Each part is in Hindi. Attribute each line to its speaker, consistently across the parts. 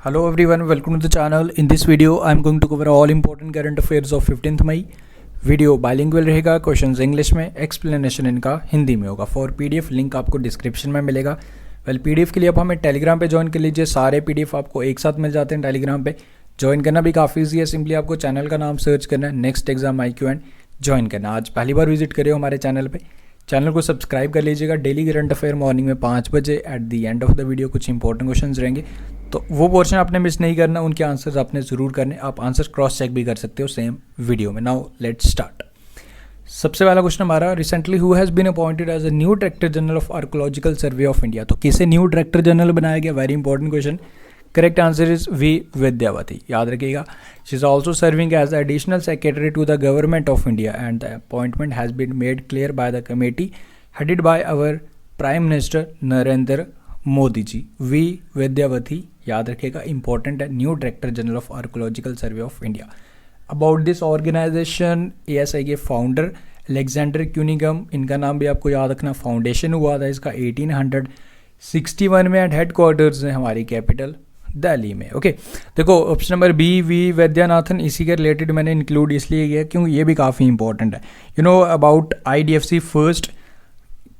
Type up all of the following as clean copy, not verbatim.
Speaker 1: Hello everyone, welcome to the channel. In this video, I am going to cover all important current affairs of 15th मई. वीडियो बाइलिंगुअल रहेगा, क्वेश्चंस इंग्लिश में, एक्सप्लेनेशन इनका हिंदी में होगा. फॉर पीडीएफ लिंक आपको डिस्क्रिप्शन में मिलेगा. पीडीएफ के लिए आप हमें टेलीग्राम पे ज्वाइन कर लीजिए. सारे पीडीएफ आपको एक साथ मिल जाते हैं टेलीग्राम पे. ज्वाइन करना भी काफ़ी ईजी है. सिंपली आपको चैनल का नाम सर्च करना है, next exam IQ and join करना. आज पहली बार विजिट करे हो हमारे चैनल पे, चैनल को सब्सक्राइब कर लीजिएगा. डेली करंट अफेयर मॉर्निंग में 5 बजे at the end of the video कुछ इंपॉर्टेंट क्वेश्चंस रहेंगे, तो वो पोर्शन आपने मिस नहीं करना. उनके आंसर्स आपने ज़रूर करने. आप आंसर क्रॉस चेक भी कर सकते हो सेम वीडियो में. Now let's start. सबसे पहला क्वेश्चन हमारा, recently who has been appointed as a new director general of archaeological survey of India. तो किसे न्यू डायरेक्टर जनरल बनाया गया? Very important question. Correct answer is V Vidyavathi. याद रखिएगा. She is also serving as additional secretary to the government of India and the appointment has been made clear by the committee headed by our Prime Minister Narendra Modi ji. V Vidyavathi याद रखिएगा, इंपॉर्टेंट है. New director general of archaeological survey of India. About this organisation, ASI के फाउंडर अलेक्जेंडर क्यूनिगम, इनका नाम भी आपको याद रखना. फाउंडेशन हुआ था इसका 1861 में एंड हेड क्वार्टर्स है हमारी कैपिटल दिल्ली में. ओके देखो, option number B V Vaidyanathan, इसी के रिलेटेड मैंने इंक्लूड इसलिए किया क्योंकि ये भी काफ़ी इंपॉर्टेंट है. You know about IDFC first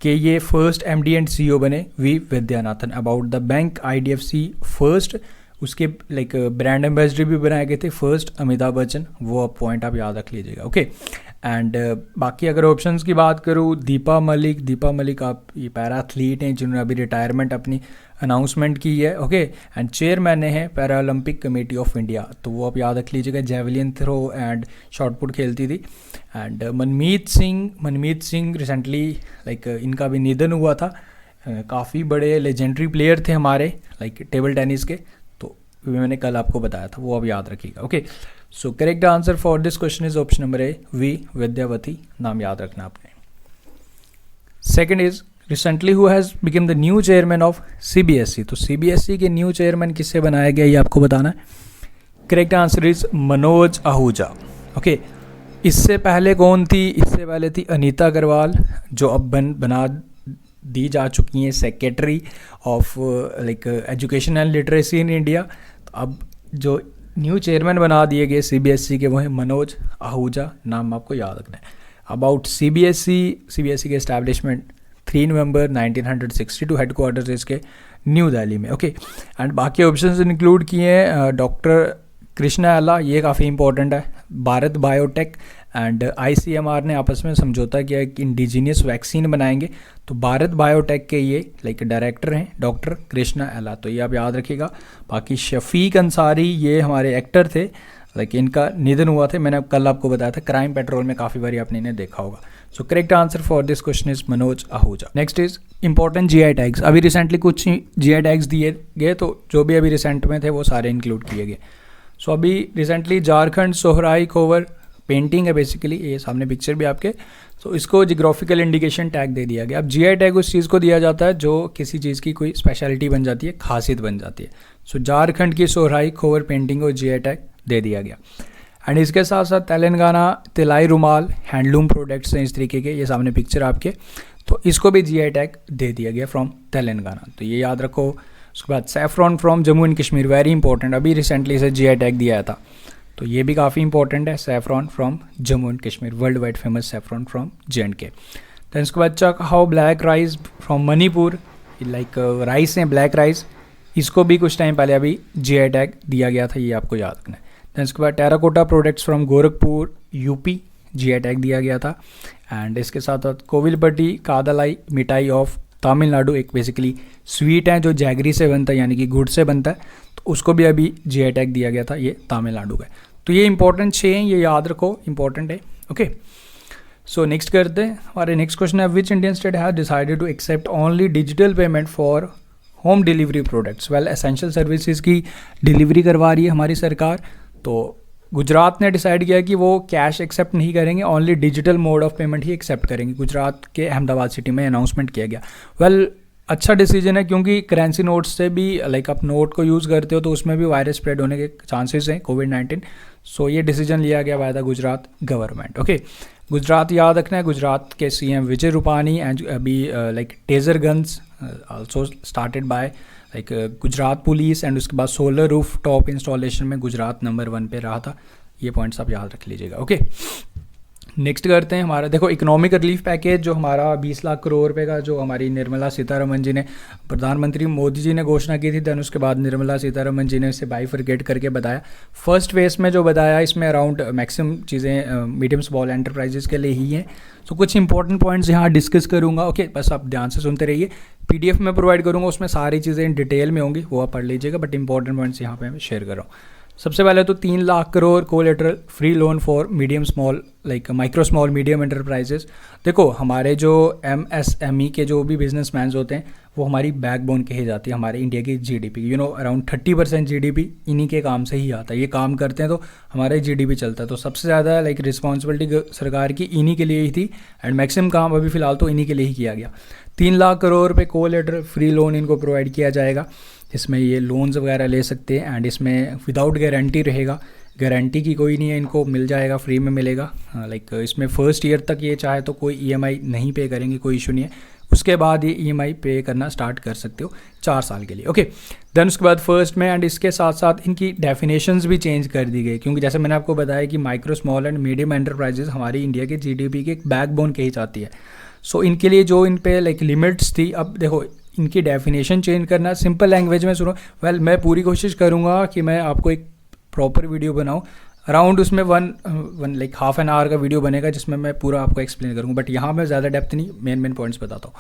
Speaker 1: कि ये फर्स्ट MD एंड CEO बने V Vaidyanathan. About the bank IDFC first, उसके लाइक ब्रांड एम्बेसडर भी बनाए गए थे फर्स्ट अमिताभ बच्चन. वो पॉइंट आप याद रख लीजिएगा. ओके एंड बाकी अगर ऑप्शंस की बात करूँ, दीपा मलिक आप ये पैरा एथलीट हैं जिन्होंने अभी रिटायरमेंट अपनी अनाउंसमेंट की है. ओके एंड चेयरमैन है para Olympic committee of India, तो वो आप याद रख लीजिएगा. जेवलिन थ्रो एंड शॉटपुट खेलती थी. And Manmeet Singh recently like इनका भी निधन हुआ था. काफ़ी बड़े लेजेंडरी प्लेयर थे हमारे लाइक टेबल टेनिस के, तो मैंने कल आपको बताया था, वो अब याद रखिएगा. Okay so correct answer for this question is option number A V Vidyavati. नाम याद रखना आपने. Second is recently who has become the new chairman of CBSE. तो CBSE के न्यू चेयरमैन किससे बनाया गया ये आपको बताना है. Correct answer is Manoj Ahuja. Okay इससे पहले कौन थी? इससे पहले थी अनीता अग्रवाल, जो अब बना दी जा चुकी हैं secretary of like education and literacy in India. तो अब जो न्यू चेयरमैन बना दिए गए CBSE के वो है मनोज आहूजा. नाम आपको याद रखना है. अबाउट CBSE के एस्टैब्लिशमेंट 3 नवंबर 1962, हेड क्वार्टर्स इसके न्यू दिल्ली में. ओके एंड बाकी ऑप्शंस इंक्लूड किए हैं डॉक्टर कृष्णा एला, ये काफ़ी इंपॉर्टेंट है. भारत बायोटेक एंड ICMR ने आपस में समझौता किया कि इंडिजीनियस वैक्सीन बनाएंगे, तो भारत बायोटेक के ये लाइक डायरेक्टर हैं डॉक्टर कृष्णा एला, तो ये आप याद रखिएगा. बाकी शफीक अंसारी, ये हमारे एक्टर थे, लाइक इनका निधन हुआ था. मैंने कल आपको बताया था, क्राइम पेट्रोल में काफ़ी बार आपने इन्हें देखा होगा. सो correct answer for this question is Manoj Ahuja. Next is important GI tags. अभी रिसेंटली कुछ GI टैग्स दिए गए, तो जो भी अभी रिसेंट में थे वो सारे इंक्लूड किए गए. सो अभी रिसेंटली झारखंड सोहराई खोवर पेंटिंग है बेसिकली, ये सामने पिक्चर भी आपके, तो इसको जियोग्राफिकल इंडिकेशन टैग दे दिया गया. अब GI टैग उस चीज़ को दिया जाता है जो किसी चीज़ की कोई स्पेशलिटी बन जाती है, खासियत बन जाती है. सो झारखंड की सोहराई खोवर पेंटिंग को GI टैग दे दिया गया. एंड इसके साथ साथ तेलंगाना तिलाई रुमाल हैंडलूम प्रोडक्ट्स हैं इस तरीके के, ये सामने पिक्चर आपके, तो इसको भी GI टैग दे दिया गया फ्रॉम तेलंगाना, तो ये याद रखो. उसके बाद saffron from Jammu and Kashmir, very important, अभी रिसेंटली इसे GI टैग दिया था, तो ये भी काफ़ी इंपॉर्टेंट है. Saffron from Jammu and Kashmir, world wide famous saffron from J&K. Then उसके बाद Chakhao black rice from Manipur, like rice है ब्लैक राइस, इसको भी कुछ टाइम पहले अभी GI टैग दिया गया था, ये आपको याद रखना है. दैन उसके बाद terracotta products from Gorakhpur UP, GI tag दिया गया था. एंड इसके साथ साथ कोविलपट्टी कादलाई मिठाई ऑफ तमिलनाडु, एक बेसिकली स्वीट है जो जैगरी से बनता है यानी कि गुड़ से बनता है, तो उसको भी अभी GI टैग दिया गया था, ये तमिलनाडु का. तो ये इंपॉर्टेंट 6 हैं, ये याद रखो, इंपॉर्टेंट है. ओके सो नेक्स्ट करते हैं. हमारे नेक्स्ट क्वेश्चन है, which Indian state has decided to accept only digital payment for home delivery products. Well essential services की डिलीवरी करवा रही है हमारी सरकार, तो गुजरात ने डिसाइड किया कि वो कैश एक्सेप्ट नहीं करेंगे, only digital mode of payment ही एक्सेप्ट करेंगे. गुजरात के अहमदाबाद सिटी में अनाउंसमेंट किया गया. वेल अच्छा डिसीजन है, क्योंकि करेंसी नोट्स से भी लाइक आप नोट को यूज़ करते हो तो उसमें भी वायरस स्प्रेड होने के चांसेस हैं कोविड-19. सो ये डिसीजन लिया गया by the Gujarat government. Okay Gujarat याद रखना है. गुजरात के CM विजय रूपानी एंड अभी like taser guns also started by like Gujarat police and उसके बाद सोलर रूफ टॉप इंस्टॉलेशन में गुजरात नंबर 1 पे रहा था। ये पॉइंट्स आप याद रख लीजिएगा। ओके, नेक्स्ट करते हैं हमारा, देखो इकोनॉमिक रिलीफ पैकेज जो हमारा 20 लाख करोड़ रुपए का जो हमारी निर्मला सीतारमन जी ने, प्रधानमंत्री मोदी जी ने घोषणा की थी, देन उसके बाद निर्मला सीतारमन जी ने इसे बाइफरकेट करके बताया। फर्स्ट फेज में जो बताया इसमें अराउंड मैक्सिमम चीज़ें मीडियम स्मॉल एंटरप्राइजेस के लिए ही हैं। तो कुछ इंपॉर्टेंट पॉइंट्स यहाँ डिस्कस करूँगा। ओके, बस आप ध्यान से सुनते रहिए। PDF में प्रोवाइड करूँगा, उसमें सारी चीज़ें डिटेल में होंगी, वो आप पढ़ लीजिएगा, बट इंपॉर्टेंट पॉइंट्स यहाँ पे मैं शेयर कर रहा हूँ। सबसे पहले तो 3 lakh crore collateral free loan for medium small like micro small medium enterprises. देखो हमारे जो MSME के जो भी बिजनेसमैन होते हैं वो हमारी बैकबोन कही जाती है हमारे इंडिया की GDP। अराउंड 30% GDP इन्हीं के काम से ही आता है। ये काम करते हैं तो हमारे GDP चलता है। तो सबसे ज़्यादा लाइक रिस्पॉन्सिबिलिटी सरकार की इन्हीं के लिए ही थी एंड मैक्सिमम काम अभी फ़िलहाल तो इन्हीं के लिए ही किया गया। 3 लाख करोड़ रुपये कोलेटरल फ्री लोन इनको प्रोवाइड किया जाएगा, इसमें ये लोन्स वगैरह ले सकते हैं एंड इसमें विदाउट गारंटी रहेगा, गारंटी की कोई नहीं है, इनको मिल जाएगा, फ्री में मिलेगा। लाइक इसमें फर्स्ट ईयर तक ये चाहे तो कोई EMI नहीं पे करेंगे, कोई इशू नहीं है। उसके बाद ये EMI पे करना स्टार्ट कर सकते हो 4 साल के लिए। ओके, देन उसके बाद फर्स्ट में एंड इसके साथ साथ इनकी डेफिनेशंस भी चेंज कर दी गई, क्योंकि जैसे मैंने आपको बताया कि micro small and medium enterprises हमारी इंडिया के GDP की एक बैकबोन कही जाती है। सो इनके लिए जो इन पे लाइक लिमिट्स थी, अब देखो इनकी डेफिनेशन चेंज करना सिंपल लैंग्वेज में सुनो। मैं पूरी कोशिश करूँगा कि मैं आपको एक प्रॉपर वीडियो बनाऊँ। अराउंड उसमें one like half an hour का वीडियो बनेगा जिसमें मैं पूरा आपको एक्सप्लेन करूँगा, बट यहाँ मैं ज़्यादा डेप्थ नहीं, मेन पॉइंट्स बताता हूँ।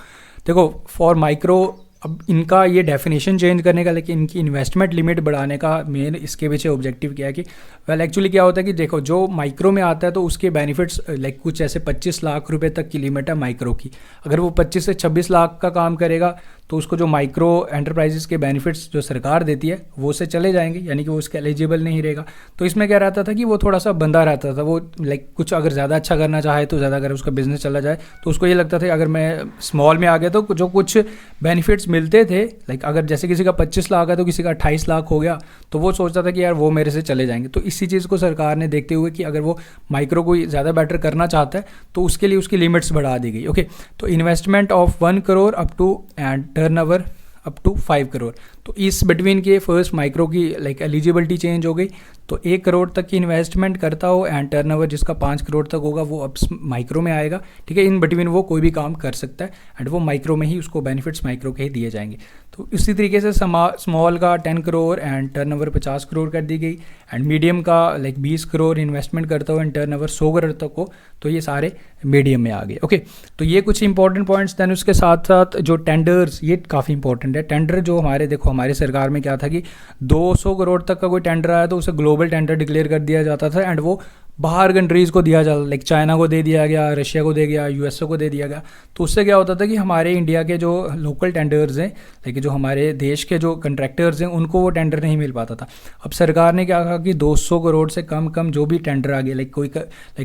Speaker 1: देखो फॉर माइक्रो, अब इनका ये डेफिनेशन चेंज करने का, लेकिन इनकी इन्वेस्टमेंट लिमिट बढ़ाने का मेन इसके पीछे ऑब्जेक्टिव क्या है कि एक्चुअली क्या होता है कि देखो जो माइक्रो में आता है तो उसके बेनिफिट्स लाइक कुछ ऐसे 25 लाख रुपए तक की लिमिट है माइक्रो की। अगर वो 25 से 26 लाख का काम करेगा तो उसको जो माइक्रो एंटरप्राइजेस के बेनिफिट्स जो सरकार देती है वो से चले जाएंगे, यानी कि वो उसके एलिजिबल नहीं रहेगा। तो इसमें क्या रहता था कि वो थोड़ा सा बंधा रहता था, वो लाइक कुछ अगर ज़्यादा अच्छा करना चाहे तो ज़्यादा अगर उसका बिजनेस चला जाए तो उसको ये लगता था अगर मैं स्मॉल में आ गया तो जो कुछ बेनिफिट्स मिलते थे, लाइक अगर जैसे किसी का 25 लाख है तो किसी का 28 लाख हो गया, तो वो सोचता था कि यार वो मेरे से चले जाएंगे। तो इसी चीज़ को सरकार ने देखते हुए कि अगर वो माइक्रो को ज़्यादा बेटर करना चाहता है तो उसके लिए उसकी लिमिट्स बढ़ा दी गई। ओके, तो investment of 1 crore up to and turnover up to 5 crore, तो इस बिटवीन के फर्स्ट माइक्रो की लाइक एलिजिबिलिटी चेंज हो गई। तो 1 करोड़ तक की इन्वेस्टमेंट करता हो एंड टर्नओवर जिसका 5 करोड़ तक होगा वो अब माइक्रो में आएगा। ठीक है, इन बिटवीन वो कोई भी काम कर सकता है एंड वो माइक्रो में ही उसको बेनिफिट्स माइक्रो के ही दिए जाएंगे। तो इसी तरीके से स्मॉल का 10 करोड़ एंड टर्नओवर 50 करोड़ कर दी गई एंड मीडियम का लाइक 20 करोड़ इन्वेस्टमेंट करता हो एंड टर्नओवर 100 करोड़ तक हो, तो ये सारे मीडियम में आ गए। ओके, तो ये कुछ इंपॉर्टेंट पॉइंट्स। दैन उसके साथ साथ जो टेंडर्स, ये काफ़ी इंपॉर्टेंट है। टेंडर जो हमारे देखो हमारे सरकार में क्या था कि 200 करोड़ तक का कोई टेंडर आया तो उसे ग्लोबल टेंडर डिक्लेयर कर दिया जाता था एंड वो बाहर कंट्रीज़ को दिया जाता, लाइक चाइना को दे दिया गया, रशिया को दे दिया, USA को दे दिया गया। तो उससे क्या होता था कि हमारे इंडिया के जो लोकल टेंडर्स हैं, लाइक जो हमारे देश के जो कंट्रैक्टर्स हैं, उनको वो टेंडर नहीं मिल पाता था। अब सरकार ने क्या कहा कि 200 करोड़ से कम जो भी टेंडर आ गए, लाइक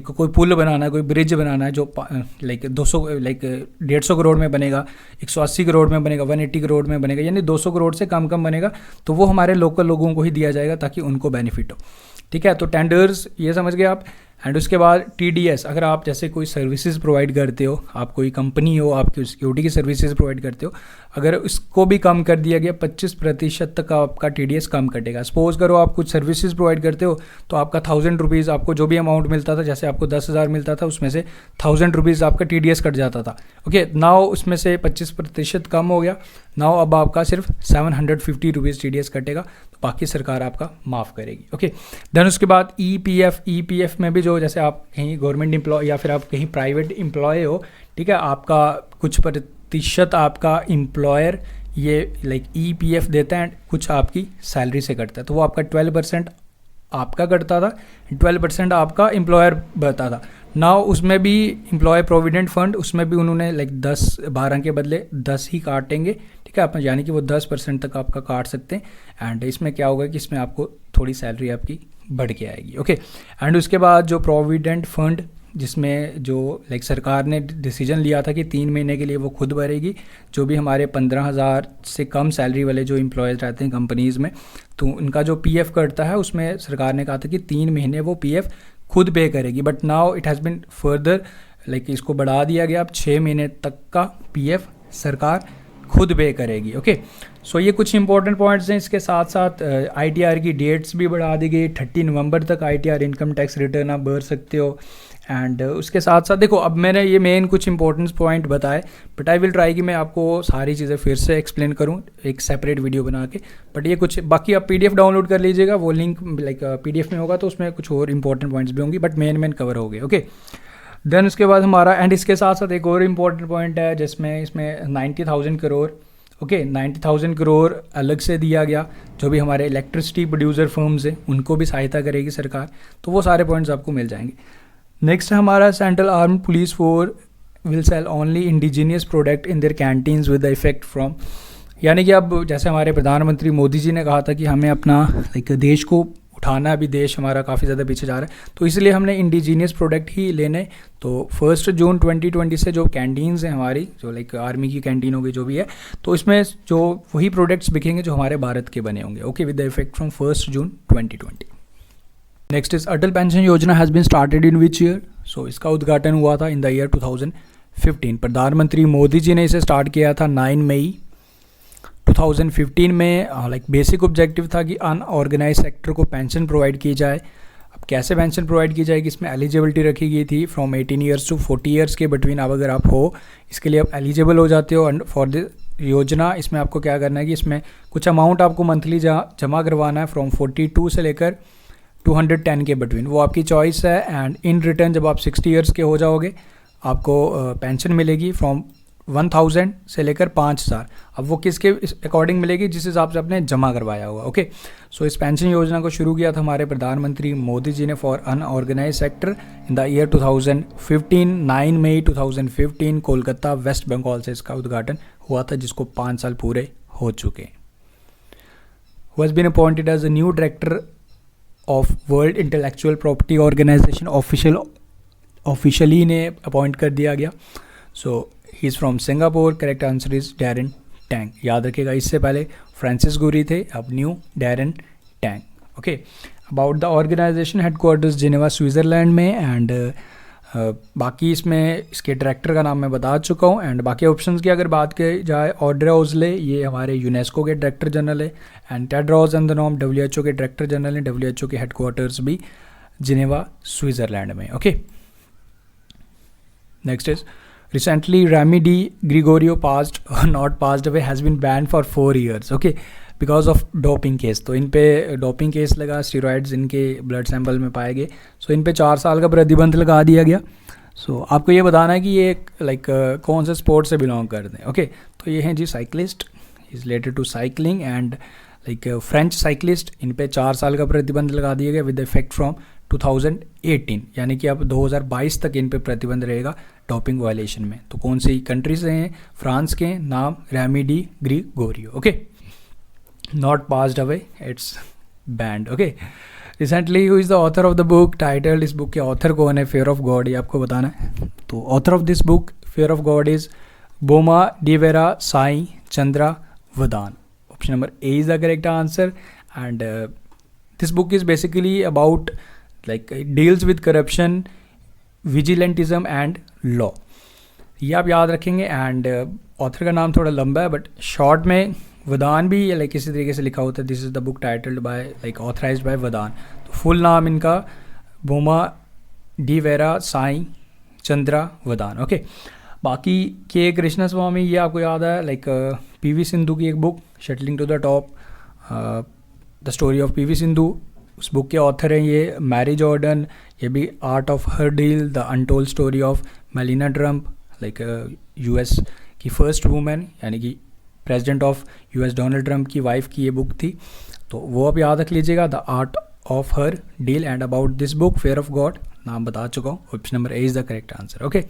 Speaker 1: कोई पुल बनाना है, कोई ब्रिज बनाना है जो लाइक 150 करोड़ में बनेगा, 180 करोड़ में बनेगा, 180 करोड़ में बनेगा, यानी 200 करोड़ से कम बनेगा, तो वो हमारे लोकल लोगों को ही दिया जाएगा ताकि उनको बेनिफिट हो। ठीक है, तो टेंडर्स ये समझ गए आप। एंड उसके बाद TDS, अगर आप जैसे कोई सर्विसेज प्रोवाइड करते हो, आप कोई कंपनी हो, आपकी सिक्योरिटी की सर्विसेज प्रोवाइड करते हो, अगर इसको भी कम कर दिया गया 25% तक का आपका TDS कम कटेगा। सपोज करो आप कुछ सर्विसेज प्रोवाइड करते हो तो आपका 1000 रुपीज़, आपको जो भी अमाउंट मिलता था, जैसे आपको 10,000 मिलता था उसमें से 1000 रुपीज़ आपका TDS कट जाता था। ओके, नाउ उसमें से 25% कम हो गया, नाउ अब आपका सिर्फ 750 रुपीज़ TDS कटेगा, तो बाकी सरकार आपका माफ़ करेगी। ओके, देन उसके बाद EPF में भी जो जैसे आप कहीं गवर्नमेंट एम्प्लॉय या फिर आप कहीं प्राइवेट एम्प्लॉय हो, ठीक है, आपका कुछ प्रतिशत आपका एम्प्लॉयर ये लाइक EPF देता है, कुछ आपकी सैलरी से कटता है। तो वो आपका 12% आपका कटता था, 12% आपका एम्प्लॉयर भरता था। नाउ उसमें भी एम्प्लॉय प्रोविडेंट फंड, उसमें भी उन्होंने लाइक 10-12 के बदले 10 ही काटेंगे। ठीक है, आप यानी कि वो 10% तक आपका काट सकते हैं एंड इसमें क्या होगा कि इसमें आपको थोड़ी सैलरी आपकी बढ़ के आएगी। ओके, एंड उसके बाद जो प्रोविडेंट फंड, जिसमें जो लाइक सरकार ने डिसीजन लिया था कि 3 महीने के लिए वो खुद भरेगी, जो भी हमारे 15,000 से कम सैलरी वाले जो एम्प्लॉयज़ रहते हैं कंपनीज़ में, तो उनका जो PF कटता है उसमें सरकार ने कहा था कि 3 महीने वो PF खुद पे करेगी। But now it has been further like इसको बढ़ा दिया गया, अब 6 महीने तक का PF सरकार खुद पे करेगी। ओके, सो ये कुछ इंपॉर्टेंट पॉइंट्स हैं। इसके साथ साथ ITR की डेट्स भी बढ़ा दी गई, 30 नवंबर तक ITR इनकम टैक्स रिटर्न आप भर सकते हो। एंड उसके साथ साथ देखो, अब मैंने ये मेन कुछ इंपॉर्टेंट पॉइंट बताए, बट आई विल ट्राई कि मैं आपको सारी चीज़ें फिर से एक्सप्लेन करूँ एक सेपरेट वीडियो बना के। बट ये कुछ बाकी आप PDF डाउनलोड कर लीजिएगा, वो लिंक लाइक PDF में होगा, तो उसमें कुछ और इंपॉर्टेंट पॉइंट्स भी होंगी, बट मेन कवर हो गए। ओके, देन उसके बाद हमारा एंड इसके साथ साथ एक और इम्पॉर्टेंट पॉइंट है जिसमें इसमें 90,000 करोड़, ओके 90,000 करोड़ अलग से दिया गया, जो भी हमारे इलेक्ट्रिसिटी प्रोड्यूसर फर्म्स हैं उनको भी सहायता करेगी सरकार। तो वो सारे पॉइंट्स आपको मिल जाएंगे। नेक्स्ट हमारा central armed police force will sell only indigenous product in their canteens with the effect from, यानी कि अब जैसे हमारे प्रधानमंत्री मोदी जी ने कहा था कि हमें अपना लाइक देश को उठाना, अभी देश हमारा काफ़ी ज़्यादा पीछे जा रहा है, तो इसलिए हमने इंडिजीनियस प्रोडक्ट ही लेने। तो 1 जून 2020 से जो कैंटीन्स हैं हमारी, जो लाइक आर्मी की कैंटीन होगी जो भी है, तो इसमें जो वही प्रोडक्ट्स बिकेंगे जो हमारे भारत के बने होंगे। Okay, with the effect from 1 June 2020। Next is Atal pension Yojana has been started in which year. So इसका उद्घाटन हुआ था इन द ईयर 2015। प्रधानमंत्री मोदी जी ने इसे स्टार्ट किया था 9 मई 2015 में। लाइक बेसिक ऑब्जेक्टिव था कि अनऑर्गेनाइज सेक्टर को पेंशन प्रोवाइड की जाए। अब कैसे पेंशन प्रोवाइड की जाएगी, इसमें एलिजिबिलिटी रखी गई थी फ्रॉम 18 ईयर्स टू 40 ईयर्स के बिटवीन। अब अगर आप हो, इसके लिए आप एलिजिबल हो जाते हो फॉर द योजना। इसमें आपको क्या करना है कि इसमें कुछ अमाउंट आपको मंथली जमा करवाना है फ्रॉम 42 से लेकर 210 के बिटवीन, वो आपकी चॉइस है। एंड इन रिटर्न जब आप 60 ईयर्स के हो जाओगे आपको पेंशन मिलेगी फ्रॉम 1000 से लेकर 5000। अब वो किसके अकॉर्डिंग मिलेगी, जिस हिसाब से आपने जमा करवाया होगा। ओके, सो इस पेंशन योजना को शुरू किया था हमारे प्रधानमंत्री मोदी जी ने for unorganised sector in the year 2015। 9 मई 2015 कोलकाता वेस्ट बंगाल से इसका उद्घाटन हुआ था, जिसको 5 साल पूरे हो चुके हैं। Who has been appointed as a new director of world intellectual property organisation, officially इन्हें अपॉइंट कर दिया गया। So he is from Singapore. Correct answer is Daren Tang. याद रखिएगा, इससे पहले फ्रांसिस गुरी थे, अब new Daren Tang. Okay, about the organisation headquarters Geneva Switzerland में। एंड बाकी इसमें इसके डायरेक्टर का नाम मैं बता चुका हूँ। एंड बाकी ऑप्शंस की अगर बात की जाए, ऑड्रे ऑज़ले ये हमारे यूनेस्को के डायरेक्टर जनरल है। एंड टेड्रोस अधनॉम WHO के डायरेक्टर जनरल हैं। WHO के हेडक्वार्टर्स भी जिनेवा स्विट्ज़रलैंड में। Okay, next is recently Rami D. Gregorio passed away has been banned for 4 years, okay, because of doping case। तो इन पे डोपिंग केस लगा, स्टीरॉयड्स इनके ब्लड सैंपल में पाए गए। सो इन पे 4 साल का प्रतिबंध लगा दिया गया। सो आपको ये बताना है कि ये लाइक कौन से स्पोर्ट से बिलोंग करते हैं। ओके, तो ये हैं जी cyclist, is related to cycling and like French cyclist. इन पे 4 साल का प्रतिबंध लगा दिया गया विद इफेक्ट फ्रॉम 2018, यानी कि अब 2022 तक इन पे प्रतिबंध रहेगा डोपिंग वायलेशन में। तो कौन सी कंट्री से हैं, फ्रांस के, नाम Remi Di Gregorio. Okay, not passed away, it's banned. Okay, recently who is the author of the book titled, इस बुक के ऑथर कौन है, फेयर ऑफ गॉड, ये आपको बताना है। तो author of this book fair of God is Boma Devera Sai Chandra Vadan. Option number A is the correct answer. And this book is basically about like deals with corruption, vigilantism and law, ये आप याद रखेंगे। एंड ऑथर का नाम थोड़ा लंबा है, बट शॉर्ट में वदान भी लाइक इसी तरीके से लिखा होता है। This is the book titled by like authorised by Vadan. तो फुल नाम इनका बोमा डिवेरा साई चंद्रा वदान। ओके, बाकी के कृष्णा स्वामी, ये आपको याद है लाइक PV सिंधु की एक book shuttling to the top, the story of PV Sindhu, उस बुक के ऑथर हैं ये मैरी जॉर्डन। ये भी art of her deal, the untold story of Melania Trump, like US की फर्स्ट वुमेन, यानी कि president of US Donald Trump की वाइफ की ये बुक थी। तो वो आप याद रख लीजिएगा, the art of her deal. And about this book fair of God, नाम बता चुका हूँ। Option number A is the correct answer. Okay,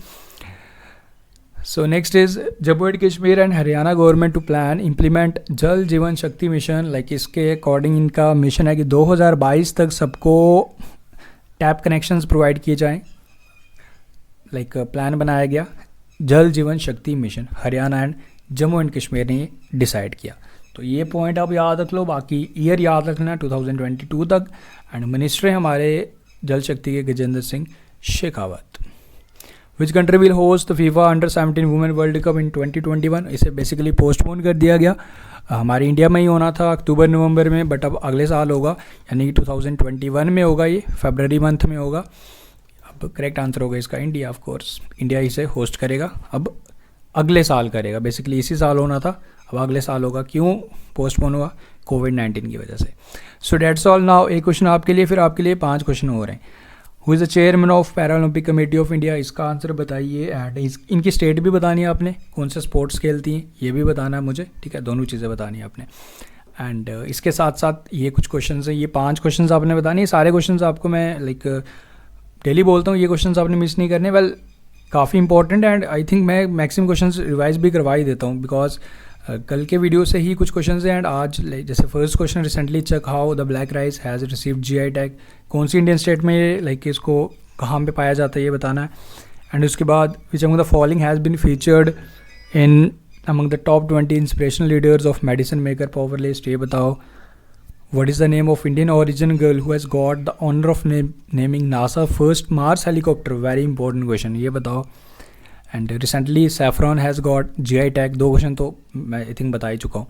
Speaker 1: so next is Jammu and Kashmir and Haryana government to plan implement Jal Jeevan Shakti mission. Like इसके अकॉर्डिंग इनका मिशन है कि 2022 तक सबको टैप कनेक्शंस प्रोवाइड किए जाएं। लाइक प्लान बनाया गया जल Jeevan Shakti mission, Haryana and Jammu and Kashmir ने डिसाइड किया। तो ये पॉइंट आप याद रख लो। बाकी ईयर याद रखना 2022 तक। एंड मिनिस्टर हमारे जल शक्ति के Gajendra Singh Shekhawat. Which country will host the FIFA under 17 women world cup in 2021। इसे बेसिकली पोस्टपोन कर दिया गया। हमारे इंडिया में ही होना था अक्टूबर नवंबर में, बट अब अगले साल होगा, यानी कि 2021 में होगा, ये फरवरी मंथ में होगा। अब करेक्ट आंसर होगा इसका इंडिया। ऑफ कोर्स इंडिया इसे होस्ट करेगा, अब अगले साल करेगा। बेसिकली इसी साल होना था, अब अगले साल होगा। क्यों पोस्टपोन हुआ? कोविड-19 की वजह से। So that's all. नाउ एक क्वेश्चन आपके लिए, फिर आपके लिए 5 क्वेश्चन हो रहे हैं। Who is the chairman of Paralympic committee of India? इसका आंसर बताइए। एंड इनकी स्टेट भी बतानी है आपने, कौन से स्पोर्ट्स खेलती हैं ये भी बताना है मुझे, ठीक है, दोनों चीज़ें बतानी है आपने। एंड इसके साथ साथ ये कुछ क्वेश्चन हैं, ये 5 क्वेश्चन आपने बतानी है। सारे क्वेश्चन आपको मैं लाइक डेली बोलता हूँ, ये क्वेश्चन आपने मिस नहीं करने। वेल काफ़ी इंपॉर्टेंट, एंड आई थिंक मैं मैक्सिमम क्वेश्चन रिवाइज भी करवा ही देता हूँ, बिकॉज कल के वीडियो से ही कुछ क्वेश्चन हैं। एंड आज जैसे first question, recently check how the black rice has received GI tag. कौन सी इंडियन स्टेट में लाइक इसको कहाँ पे पाया जाता है ये बताना है। एंड उसके बाद which among the following has been featured in among the top 20 inspirational leaders of medicine maker power list, ये बताओ। What is the name of Indian origin girl who has got the honor of naming NASA first Mars helicopter? Very important question, ये बताओ। And recently saffron has got GI tag। 2 question तो मैं आई थिंक बता ही चुका हूँ।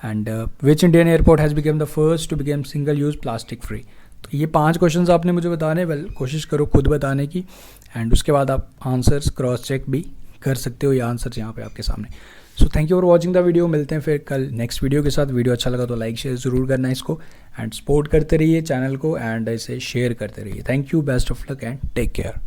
Speaker 1: And which Indian airport has become the first to become single use plastic free? तो ये 5 क्वेश्चन आपने मुझे बताने। वेल कोशिश करो खुद बताने की, एंड उसके बाद आप आंसर्स क्रॉस चेक भी कर सकते हो, ये आंसर्स यहाँ पे आपके सामने। So thank you for watching the video. मिलते हैं फिर कल नेक्स्ट वीडियो के साथ। वीडियो अच्छा लगा तो लाइक शेयर ज़रूर करना इसको, एंड सपोर्ट करते रहिए चैनल को, एंड इसे शेयर करते रहिए। Thank you, best of luck and take care.